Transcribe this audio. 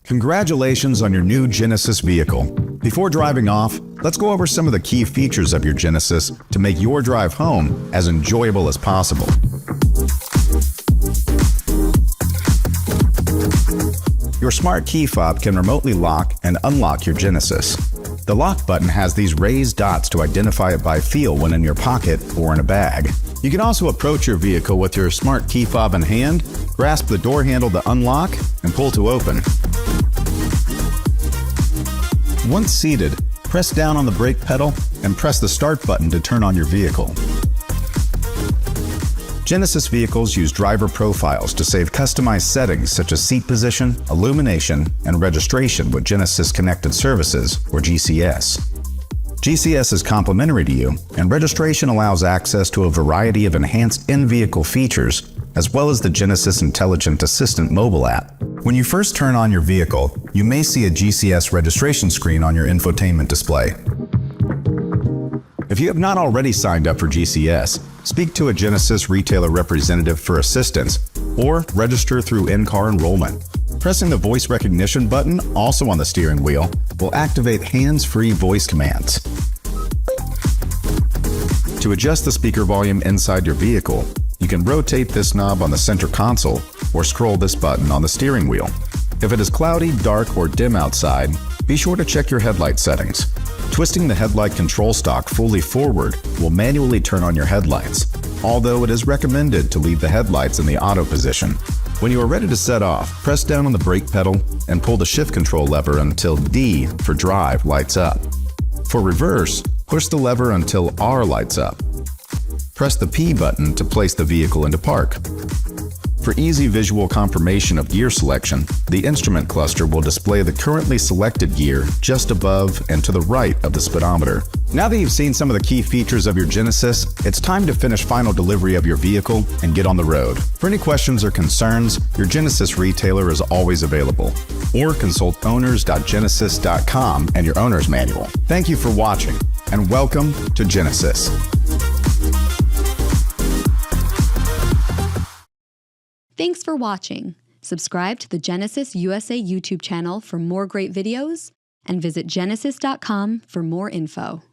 Congratulations on your new Genesis vehicle. Before driving off, let's go over some of the key features of your Genesis to make your drive home as enjoyable as possible. Your smart key fob can remotely lock and unlock your Genesis. The lock button has these raised dots to identify it by feel when in your pocket or in a bag. You can also approach your vehicle with your smart key fob in hand, grasp the door handle to unlock, and pull to open. Once seated, press down on the brake pedal and press the start button to turn on your vehicle. Genesis vehicles use driver profiles to save customized settings such as seat position, illumination, and registration with Genesis Connected Services, or GCS. GCS is complimentary to you, and registration allows access to a variety of enhanced in-vehicle features, as well as the Genesis Intelligent Assistant mobile app. When you first turn on your vehicle, you may see a GCS registration screen on your infotainment display. If you have not already signed up for GCS, speak to a Genesis retailer representative for assistance or register through in-car enrollment. Pressing the voice recognition button, also on the steering wheel, will activate hands-free voice commands. To adjust the speaker volume inside your vehicle, you can rotate this knob on the center console or scroll this button on the steering wheel. If it is cloudy, dark, or dim outside, be sure to check your headlight settings. Twisting the headlight control stalk fully forward will manually turn on your headlights, although it is recommended to leave the headlights in the auto position. When you are ready to set off, press down on the brake pedal and pull the shift control lever until D for drive lights up. For reverse, push the lever until R lights up. Press the P button to place the vehicle into park. For easy visual confirmation of gear selection, the instrument cluster will display the currently selected gear just above and to the right of the speedometer. Now that you've seen some of the key features of your Genesis, it's time to finish final delivery of your vehicle and get on the road. For any questions or concerns, your Genesis retailer is always available. Or consult owners.genesis.com and your owner's manual. Thank you for watching, and welcome to Genesis. Thanks for watching. Subscribe to the Genesis USA YouTube channel for more great videos and visit genesis.com for more info.